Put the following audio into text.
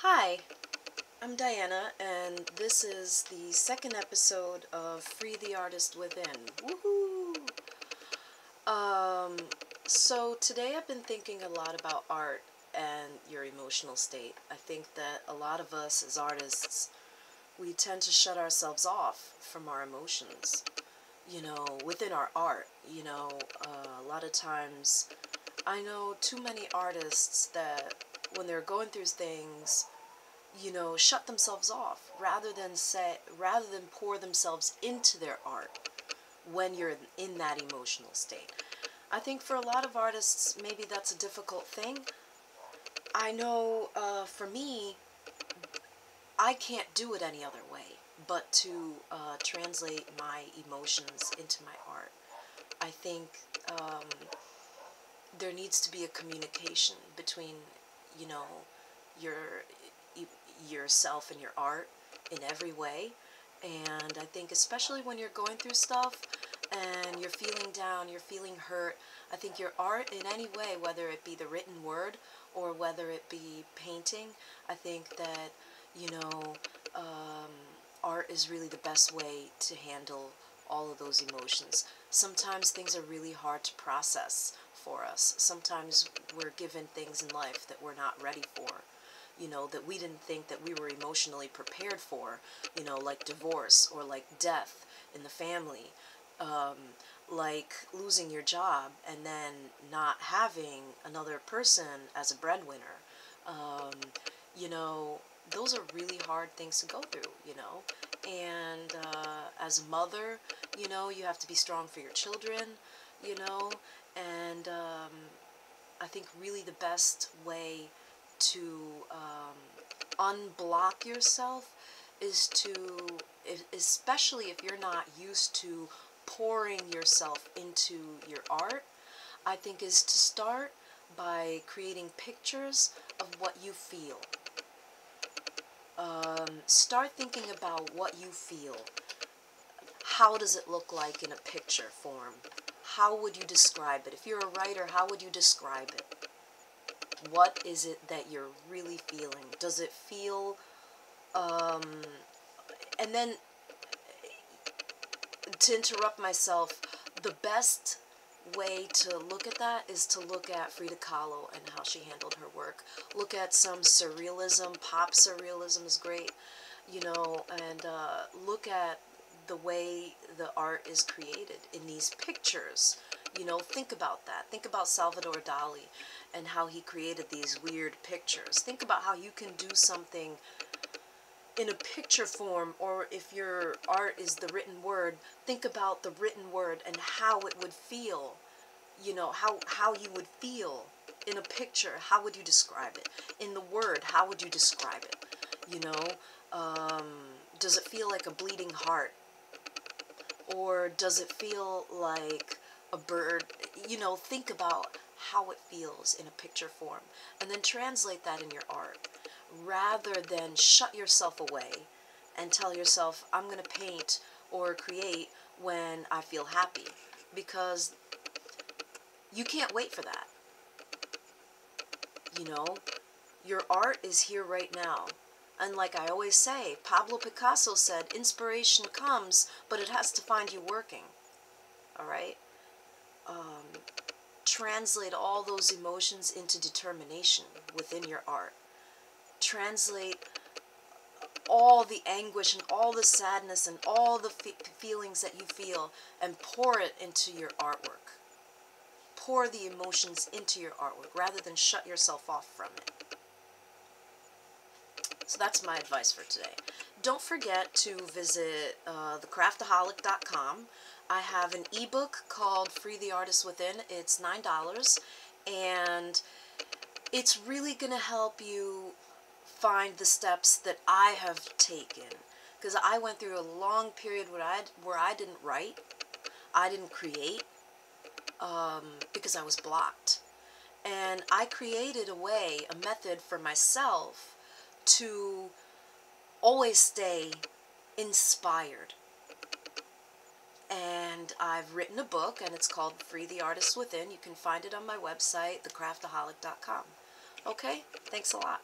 Hi, I'm Diana, and this is the second episode of Free the Artist Within. Woohoo! Um, so today I've been thinking a lot about art and your emotional state. I think that a lot of us as artists, we tend to shut ourselves off from our emotions, within our art. A lot of times I know too many artists that when they're going through things, shut themselves off rather than pour themselves into their art when you're in that emotional state. I think for a lot of artists, maybe that's a difficult thing. I know for me, I can't do it any other way but to translate my emotions into my art. I think um, there needs to be a communication between, you know, your yourself and your art in every way. And I think especially when you're going through stuff and you're feeling down, you're feeling hurt, I think your art in any way, whether it be the written word or whether it be painting, I think that, you know, um, art is really the best way to handle all of those emotions. Sometimes things are really hard to process for us. Sometimes we're given things in life that we're not ready for, that we didn't think that we were emotionally prepared for, like divorce or like death in the family, um, like losing your job and then not having another person as a breadwinner. Um, you know, those are really hard things to go through. And as a mother, you have to be strong for your children, you know, and I think really the best way to unblock yourself is especially if you're not used to pouring yourself into your art, I think is to start by creating pictures of what you feel. Start thinking about what you feel. How does it look like in a picture form? How would you describe it? If you're a writer, how would you describe it? What is it that you're really feeling? Does it feel, and then to interrupt myself, the best way to look at that is to look at Frida Kahlo and how she handled her work. Look at some surrealism. Pop surrealism is great, and look at the way the art is created in these pictures. Think about that. Think about Salvador Dali and how he created these weird pictures. Think about how you can do something in a picture form, or if your art is the written word, think about the written word and how it would feel, how you would feel in a picture. How would you describe it? In the word, how would you describe it? Does it feel like a bleeding heart? Or does it feel like a bird? Think about how it feels in a picture form and then translate that in your art, rather than shut yourself away and tell yourself, I'm going to paint or create when I feel happy, because you can't wait for that. Your art is here right now. And like I always say, Pablo Picasso said, inspiration comes, but it has to find you working. All right? Translate all those emotions into determination within your art. Translate all the anguish and all the sadness and all the feelings that you feel and pour it into your artwork. Pour the emotions into your artwork rather than shut yourself off from it. So that's my advice for today. Don't forget to visit thecraftaholic.com. I have an ebook called Free the Artist Within. It's $9, and it's really going to help you find the steps that I have taken. Because I went through a long period where I didn't write, I didn't create, because I was blocked. And I created a method for myself to always stay inspired. And I've written a book, and it's called Free the Artist Within. You can find it on my website, thecraftaholic.com. Okay, thanks a lot.